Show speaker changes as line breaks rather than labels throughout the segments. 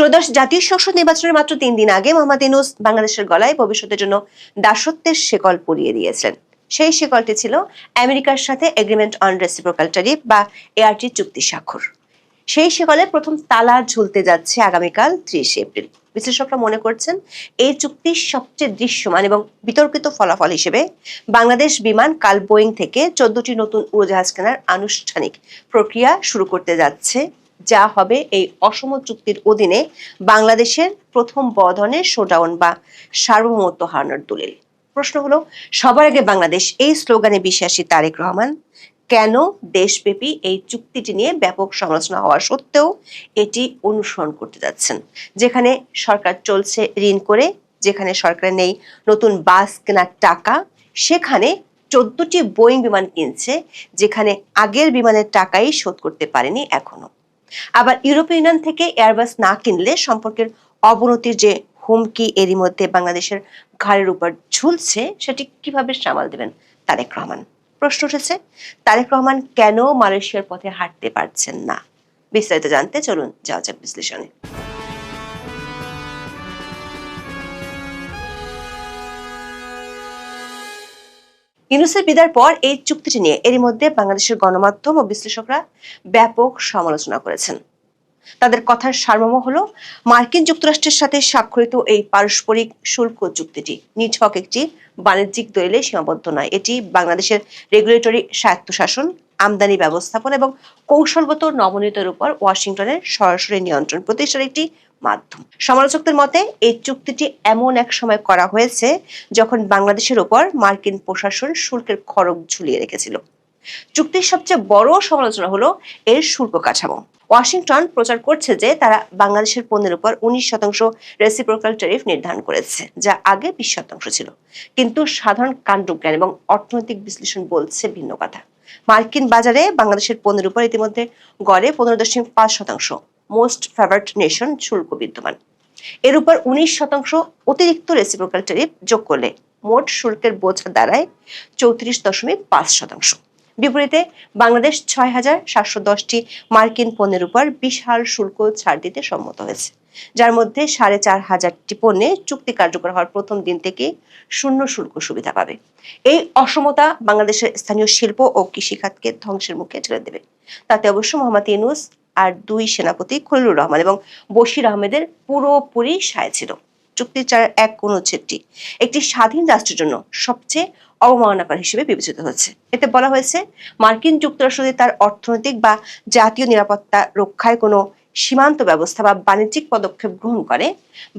ত্রয়োদশ জাতীয় সংসদ নির্বাচনের মাত্র 3 দিন আগে মোহাম্মদ ইউনূস বাংলাদেশের গলায় ভবিষ্যতের জন্য দাসত্বের শেকল পরিয়ে দিয়েছিলেন। সেই শেকলটি ছিল আমেরিকার সাথে এগ্রিমেন্ট অন রেসিপ্রোকাল ট্যারিফ বা এআরটি চুক্তি স্বাক্ষর। সেই শেকলের প্রথম তালা ঝুলতে যাচ্ছে আগামীকাল 30 এপ্রিল। বিশ্লেষকরা মনে করছেন এই চুক্তির সবচেয়ে দৃশ্যমান এবং বিতর্কিত ফলাফল হিসেবে বাংলাদেশ বিমান কাল বোয়িং থেকে 14টি নতুন উড়োজাহাজ কেনার আনুষ্ঠানিক প্রক্রিয়া শুরু করতে যাচ্ছে, যা হবে এই অসম চুক্তির অধীনে বাংলাদেশের প্রথম বড় ধরনের শোডাউন বা সার্বভৌমত্ব হারানোর দলিল। প্রশ্ন হলো, সবার আগে বাংলাদেশ এই স্লোগানে বিশ্বাসী তারেক রহমান কেন দেশব্যাপী এই চুক্তিটি নিয়ে ব্যাপক সমালোচনা হওয়া সত্ত্বেও এটি অনুসরণ করতে যাচ্ছেন? যেখানে সরকার চলছে ঋণ করে, যেখানে সরকারের নেই নতুন বাস কেনার টাকা, সেখানে 14টি বোয়িং বিমান কিনছে, যেখানে আগের বিমানের টাকাই শোধ করতে পারেনি এখনো। আবার ইউরোপীয় ইউনিয়ন থেকে এয়ারবাস না কিনলে সম্পর্কের অবনতির যে হুমকি এরই মধ্যে বাংলাদেশের ঘাড়ের উপর ঝুলছে, সেটি কিভাবে সামাল দেবেন তারেক রহমান? প্রশ্ন উঠেছে, তারেক রহমান কেন মালয়েশিয়ার পথে হাঁটতে পারছেন না? বিস্তারিত জানতে চলুন যাওয়া যাক বিশ্লেষণে। ইউনূসের বিদায়ের পর এই চুক্তিটি নিয়ে এরই মধ্যে বাংলাদেশের গণমাধ্যম ও বিশ্লেষকরা ব্যাপক সমালোচনা করেছেন। তাদের কথার সারমর্ম হলো, মার্কিন যুক্তরাষ্ট্রের সাথে স্বাক্ষরিত এই পারস্পরিক শুল্ক চুক্তিটি নিছক একটি বাণিজ্যিক দলিলে সীমাবদ্ধ নয়। এটি বাংলাদেশের রেগুলেটরি স্বায়ত্তশাসন, আমদানি ব্যবস্থাপনা এবং কৌশলগত নমনীয়তার উপর ওয়াশিংটনের সরাসরি নিয়ন্ত্রণ প্রতিষ্ঠার একটি মাধ্যম। সমালোচকদের মতে এই চুক্তিটি এমন এক সময় করা হয়েছে যখন বাংলাদেশের উপর মার্কিন প্রশাসন শুল্কের খড়গ ঝুলিয়ে রেখেছিল। চুক্তির সবচেয়ে বড় সমালোচনা হলো এর শুল্ক কাঠামো। ওয়াশিংটন প্রচার করছে যে তারা বাংলাদেশের পণ্যের উপর 19% রেসিপ্রোকাল ট্যারিফ নির্ধারণ করেছে, যা আগে 20% ছিল। কিন্তু সাধারণ কাণ্ডজ্ঞান এবং অর্থনৈতিক বিশ্লেষণ বলছে ভিন্ন কথা। মার্কিন বাজারে বাংলাদেশের পণ্যের উপর ইতিমধ্যে গড়ে 15.5% মোস্ট ফেভারড নেশন শুল্ক বিদ্যমান। এর উপর 19% অতিরিক্ত রেসিপ্রোকাল ট্যারিফ যোগ করলে মোট শুল্কের বোঝা দাঁড়ায় 34.5%। বিপরীতে বাংলাদেশ 6,710টি মার্কিন পণ্যের উপর বিশাল শুল্ক ছাড় দিতে সম্মত হয়েছে, যার মধ্যে 4,500টি পণ্যে চুক্তি কার্যকর হওয়ার প্রথম দিন থেকে শূন্য শুল্ক সুবিধা পাবে। এই অসমতা বাংলাদেশের স্থানীয় শিল্প ও কৃষিখাতকে ধ্বংসের মুখে ঠেলে দেবে। তাতে অবশ্য মোহাম্মদ ইউনূস আর দুই সেনাপতি খলিলুর রহমান এবং বশির আহমেদের পুরোপুরি সায় ছিল। চুক্তির 1 অনুচ্ছেদটি একটি স্বাধীন রাষ্ট্রের জন্য সবচেয়ে অবমাননাকর হিসেবে বিবেচিত হচ্ছে। এতে বলা হয়েছে, মার্কিন যুক্তরাষ্ট্র যদি তার অর্থনৈতিক বা জাতীয় নিরাপত্তা রক্ষায় কোনো সীমান্ত ব্যবস্থা বা বাণিজ্যিক পদক্ষেপ গ্রহণ করে,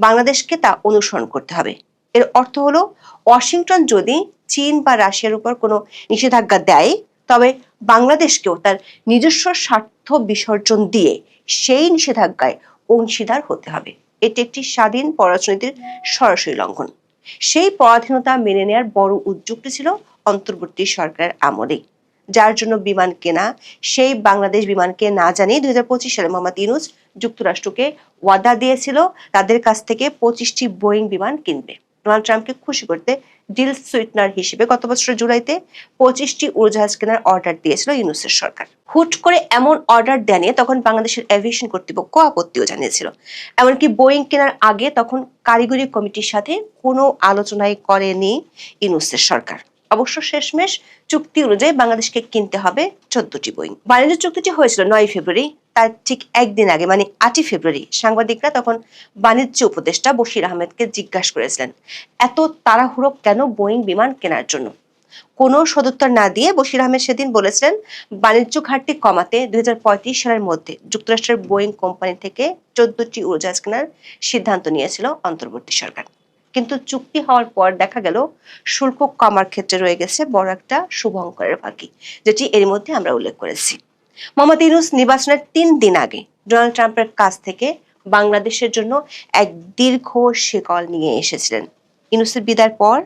বাংলাদেশকে তা অনুসরণ করতে হবে। এর অর্থ হলো, ওয়াশিংটন যদি চীন বা রাশিয়ার উপর কোনো নিষেধাজ্ঞা দেয়, তবে বাংলাদেশকেও তার নিজস্ব স্বার্থ বিসর্জন দিয়ে সেই নিষেধাজ্ঞায় অংশীদার হতে হবে। এটি একটি স্বাধীন পররাষ্ট্রনীতির সরাসরি লঙ্ঘন। সেই পরাধীনতা মেনে নেওয়ার বড় উদ্যোগটি ছিল অন্তর্বর্তী সরকারের আমলে, যার জন্য বিমান কেনা, সেই বাংলাদেশ বিমানকে না জানিয়ে 2025 সালে মোহাম্মদ ইউনূস যুক্তরাষ্ট্রকে ওয়াদা দিয়েছিল তাদের কাছ থেকে 25টি বোয়িং বিমান কিনবে। ডোনাল্ড ট্রাম্পকে খুশি করতে ডিল সুইটনার হিসেবে গত বছর জুলাইতে 25টি উড়োজাহাজ কেনার অর্ডার দিয়েছিল ইউনূসের সরকার। হুট করে এমন অর্ডার দেয়া নিয়ে তখন বাংলাদেশের এভিয়েশন কর্তৃপক্ষ আপত্তিও জানিয়েছিল। এমনকি বোয়িং কেনার আগে তখন কারিগরি কমিটির সাথে কোনো আলোচনাই করেনি ইউনূসের সরকার। অবশ্য শেষমেশ চুক্তি অনুযায়ী বাংলাদেশকে কিনতে হবে 14টি বোয়িং। বাণিজ্য চুক্তিটি হয়েছিল 9 ফেব্রুয়ারি। তার ঠিক একদিন আগে মানে 8 ফেব্রুয়ারি সাংবাদিকরা তখন বাণিজ্য উপদেষ্টা বশির আহমেদকে জিজ্ঞাসা করেছিলেন, এত তাড়াহুড়ো কেন বোয়িং বিমান কেনার জন্য? কোনো সদুত্তর না দিয়ে বশির আহমেদ সেদিন বলেছিলেন, বাণিজ্য ঘাটতি কমাতে 2035 সালের মধ্যে যুক্তরাষ্ট্রের বোয়িং কোম্পানি থেকে 14টি উড়োজাহাজ কেনার সিদ্ধান্ত নিয়েছিল অন্তর্বর্তী সরকার। কিন্তু চুক্তি হওয়ার পর দেখা গেল শুল্ক কমার ক্ষেত্রে রয়ে গেছে বড় একটা শুভঙ্করের ফাঁকি, যেটি এর মধ্যে আমরা উল্লেখ করেছি। মোহাম্মদ ইউনূস নির্বাচনের 3 দিন আগে ডোনাল্ড ট্রাম্পের কাছ থেকে বাংলাদেশের জন্য এক দীর্ঘ শিকল নিয়ে এসেছিলেন। ইউনূসের বিদায়ের পর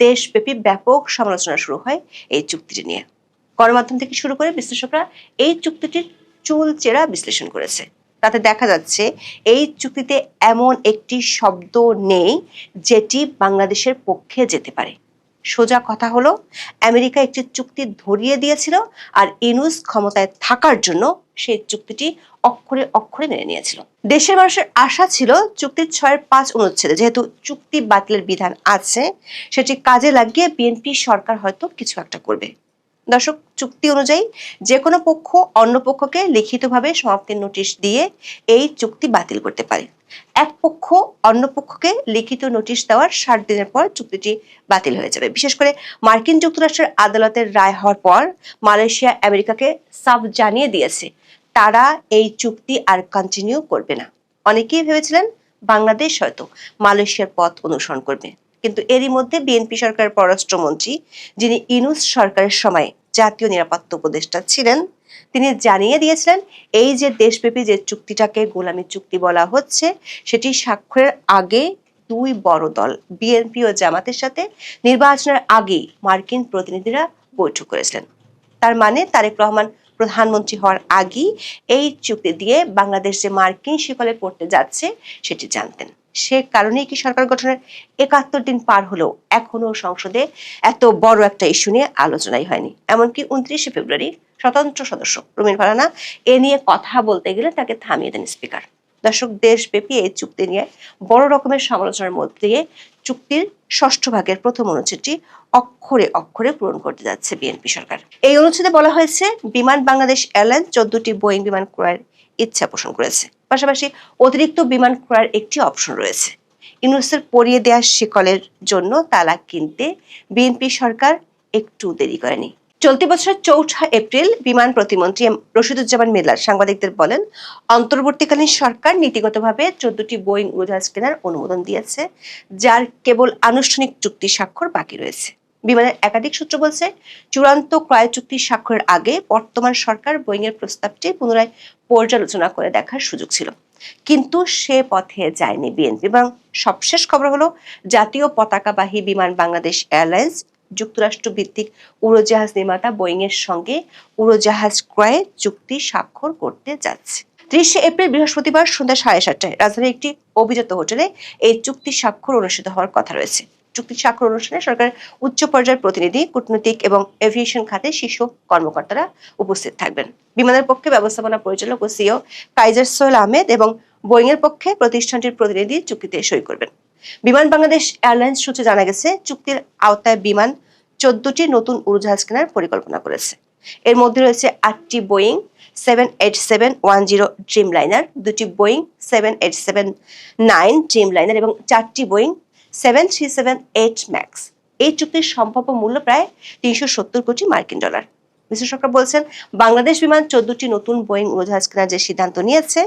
দেশব্যাপী ব্যাপক সমালোচনা শুরু হয় এই চুক্তিটি নিয়ে। গণমাধ্যম থেকে শুরু করে বিশ্লেষকরা এই চুক্তিটির চুলচেরা বিশ্লেষণ করেছে। তাতে দেখা যাচ্ছে এই চুক্তিতে এমন একটি শব্দ নেই যেটি বাংলাদেশের পক্ষে যেতে পারে। সোজা কথা হলো, আমেরিকা একটি চুক্তি ধরিয়ে দিয়েছিল আর ইউনূস ক্ষমতায় থাকার জন্য সেই চুক্তিটি অক্ষরে অক্ষরে মেনে নিয়েছিল। দেশের মানুষের আশা ছিল চুক্তির 6-5 অনুচ্ছেদে যেহেতু চুক্তি বাতিলের বিধান আছে, সেটি কাজে লাগিয়ে বিএনপি সরকার হয়তো কিছু একটা করবে। দর্শক, চুক্তি অনুযায়ী যে কোনো পক্ষ অন্য পক্ষকে লিখিতভাবে সমাপ্তির নোটিশ দিয়ে এই চুক্তি বাতিল করতে পারে। এক পক্ষ অন্য পক্ষকে লিখিত নোটিশ দেওয়ার 60 দিনের পর চুক্তিটি বাতিল হয়ে যাবে। বিশেষ করে মার্কিন যুক্তরাষ্ট্রের আদালতের রায় হওয়ার পর মালয়েশিয়া আমেরিকাকে সাফ জানিয়ে দিয়েছে তারা এই চুক্তি আর কন্টিনিউ করবে না। অনেকেই ভেবেছিলেন বাংলাদেশ হয়তো মালয়েশিয়ার পথ অনুসরণ করবে, কিন্তু এরই মধ্যে বিএনপি সরকারের পররাষ্ট্রমন্ত্রী, যিনি ইউনূস সরকারের সময় জাতীয় নিরাপত্তা উপদেষ্টা ছিলেন, তিনি জানিয়ে দিয়েছিলেন এই যে দেশব্যাপী যে চুক্তিটাকে গোলামি চুক্তি বলা হচ্ছে, সেটি স্বাক্ষরের আগে দুই বড় দল বিএনপি ও জামাতের সাথে নির্বাচনের আগে মার্কিন প্রতিনিধিরা বৈঠক করেছিলেন। তার মানে তারেক রহমান প্রধানমন্ত্রী হওয়ার আগেই এই চুক্তি দিয়ে বাংলাদেশ যে মার্কিন শিকলে পড়তে যাচ্ছে সেটি জানতেন। সে কারণেই কি সরকার গঠনের 71 দিন পার হলেও এখনো সংসদে এত বড় একটা ইস্যু নিয়ে আলোচনাই হয়নি। এমনকি 29 ফেব্রুয়ারি স্বতন্ত্র সদস্য রুমিন ফারহানা এ নিয়ে কথা বলতে গেলে তাকে থামিয়ে দেন স্পিকার। দর্শক, দেশব্যাপী এই চুক্তি নিয়ে বড় রকমের সমালোচনার মধ্যে দিয়ে চুক্তির 6ষ্ঠ ভাগের প্রথম অনুচ্ছেদটি অক্ষরে অক্ষরে পূরণ করতে যাচ্ছে বিএনপি সরকার। এই অনুচ্ছেদে বলা হয়েছে বিমান বাংলাদেশ এয়ারলাইন্স 14টি বোয়িং বিমান ক্রয়ের ইচ্ছা পোষণ করেছে। পাশাপাশি অতিরিক্ত বিমান ক্রয়ের একটি অপশন রয়েছে। ইউনূসের পরিয়ে দেওয়া শিকলের জন্য তালা কিনতে বিএনপি সরকার একটু দেরি করেনি। চলতি বছরের 4 এপ্রিল বিমান প্রতিমন্ত্রী রশিদুজ্জামান মিল্লাত সাংবাদিকদের বলেন, অন্তর্বর্তীকালীন সরকার নীতিগতভাবে 14টি বোয়িং উড়োজাহাজ কেনার অনুমোদন দিয়েছে, যার কেবল আনুষ্ঠানিক চুক্তি স্বাক্ষর বাকি রয়েছে। বিমানের একাধিক সূত্র বলছে, চূড়ান্ত ক্রয় চুক্তি স্বাক্ষরের আগে বর্তমান সরকার বোয়িং এর প্রস্তাবটি পুনরায় পর্যালোচনা করে দেখার সুযোগ ছিল, কিন্তু সে পথে যায়নি বিএনপি। এবং সবশেষ খবর হলো, জাতীয় পতাকাবাহী বিমান বাংলাদেশ এয়ারলাইন্স যুক্তরাষ্ট্র ভিত্তিক উড়োজাহাজ নির্মাতা বোয়িং এর সঙ্গে উড়োজাহাজ ক্রয়ে চুক্তি স্বাক্ষর করতে যাচ্ছে। 30 এপ্রিল বৃহস্পতিবার সন্ধ্যা 7:30টায় রাজধানীর একটি অভিজাত হোটেলে এই চুক্তি স্বাক্ষর অনুষ্ঠিত হওয়ার কথা রয়েছে। চুক্তি স্বাক্ষর অনুষ্ঠানে সরকারের উচ্চ পর্যায়ের প্রতিনিধি, কূটনৈতিক এবং এভিয়েশন খাতে শীর্ষ কর্মকর্তারা উপস্থিত থাকবেন। বিমানের পক্ষে ব্যবস্থাপনা পরিচালক ও সিইও কাইজার সোহেল আহমেদ এবং বোয়িং এর পক্ষে প্রতিষ্ঠানটির প্রতিনিধি চুক্তিতে সই করবেন। বিমান বাংলাদেশ এয়ারলাইন্স সূত্রে জানা গেছে, চুক্তির আওতায় বিমান 14টি নতুন উড়োজাহাজ কেনার পরিকল্পনা করেছে। এর মধ্যে রয়েছে 8টি বোয়িং 787-10 ড্রিমলাইনার, 2টি বোয়িং 787-9 ড্রিমলাইনার এবং 4টি বোয়িং 737-8 ম্যাক্স। এই চুক্তির সম্ভাব্য মূল্য প্রায় 370 কোটি মার্কিন ডলার। বিশ্লেষকরা বলছেন, বাংলাদেশ বিমান 14টি নতুন বোয়িং উড়োজাহাজ কেনার যে সিদ্ধান্ত নিয়েছে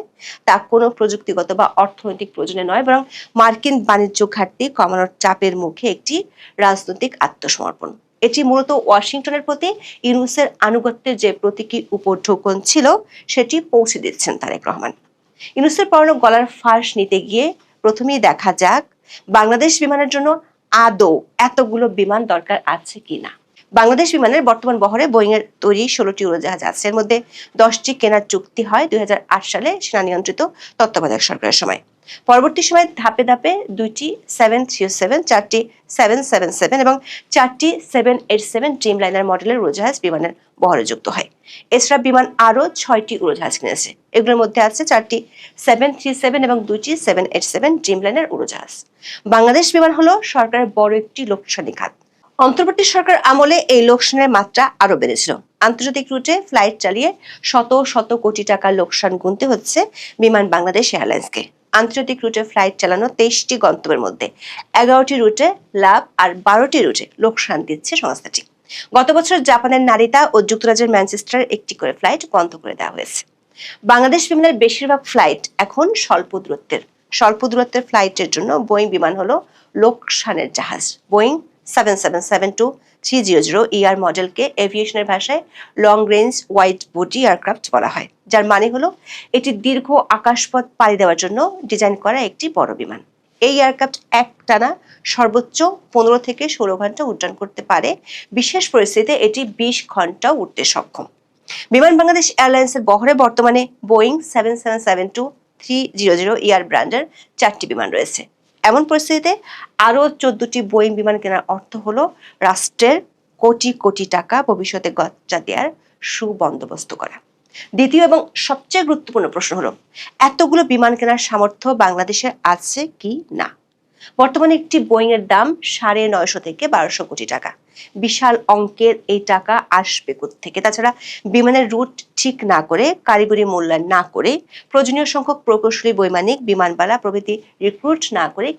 তা কোনো প্রযুক্তিগত বা অর্থনৈতিক প্রয়োজনে নয়, বরং মার্কিন বাণিজ্য ঘাটতি কমানোর চাপের মুখে একটি রাজনৈতিক আত্মসমর্পণ। এটি মূলত ওয়াশিংটনের প্রতি ইউনূসের আনুগত্যের যে প্রতীকী উপঢৌকন ছিল সেটি পৌঁছে দিচ্ছেন তারেক রহমান। ইউনূসের পরনে গলার ফাঁস নিতে গিয়ে প্রথমেই দেখা যাক বাংলাদেশ বিমানের জন্য আদৌ এতগুলো বিমান দরকার আছে কিনা। বাংলাদেশ বিমানের বর্তমান বহরে বোয়িং এর তৈরি 16টি উড়োজাহাজ আছে। এর মধ্যে 10টি কেনার চুক্তি হয় 2008 সালে সেনা নিয়ন্ত্রিত তত্ত্বাবধায়ক সরকারের সময়। পরবর্তী সময়ে ধাপে ধাপে 2টি 737, 4টি 777 এবং 4টি 787 ড্রিমলাইনার মডেলের উড়োজাহাজ বিমানের বহরে যুক্ত হয়। এছাড়া বিমান আরও 6টি উড়োজাহাজ কিনেছে। এগুলোর মধ্যে আছে 4টি 737 এবং 2টি 787 ড্রিমলাইনার উড়োজাহাজ। বাংলাদেশ বিমান হলো সরকারের বড় একটি লোকসানি খাত। অন্তর্বর্তী সরকার আমলে এই লোকসানের মাত্রা আরো বেড়েছিল। আন্তর্জাতিক রুটে ফ্লাইট চালিয়ে শত শত কোটি টাকার লোকসান গুনতে হচ্ছে বিমান বাংলাদেশ এয়ারলাইন্সকে। আন্তর্জাতিক রুটে ফ্লাইট চালানো 23টি গন্তব্যের মধ্যে 11টি রুটে লাভ আর 12টি রুটে লোকসান দিচ্ছে সংস্থাটি। গত বছর জাপানের নারিতা ও যুক্তরাজ্যের ম্যানচেস্টার একটি করে ফ্লাইট বন্ধ করে দেওয়া হয়েছে। বাংলাদেশ বিমানের বেশিরভাগ ফ্লাইট এখন স্বল্প দূরত্বের ফ্লাইটের জন্য বোয়িং বিমান হলো লোকসানের জাহাজ। বোয়িং 777-300 মডেলকে এভিয়েশনের ভাষায় long range wide body aircraft বলা হয়, যার মানে হলো এটি দীর্ঘ আকাশপথ পাড়ি দেওয়ার জন্য ডিজাইন করা একটি বড় বিমান। এই এয়ারক্রাফট একটানা সর্বোচ্চ 15 থেকে 16 ঘন্টা উড্ডয়ন করতে পারে। বিশেষ পরিস্থিতিতে এটি 20 ঘন্টাও উঠতে সক্ষম। বিমান বাংলাদেশ এয়ারলাইন্সের বহরে বর্তমানে বোয়িং 777-300 ব্র্যান্ডের 4টি বিমান রয়েছে। এমন পরিস্থিতিতে আরও 14টি বোয়িং বিমান কেনার অর্থ হলো রাষ্ট্রের কোটি কোটি টাকা ভবিষ্যতে গচ্চা দেওয়ার সুবন্দোবস্ত করা। দ্বিতীয় এবং সবচেয়ে গুরুত্বপূর্ণ প্রশ্ন হলো, এতগুলো বিমান কেনার সামর্থ্য বাংলাদেশের আছে কি না। বর্তমানে একটি বোয়িং এর দাম 950 থেকে 1200 কোটি টাকা। বিশাল অঙ্কের এই টাকা আসবে কোত্থেকে? তাছাড়া বিমানের রুট ঠিক না করে, কারিগরি মূল্যায়ন না করে, প্রয়োজনীয় সংখ্যক প্রকৌশলী, বৈমানিক, বিমানবালা প্রভৃতি রিক্রুট না করে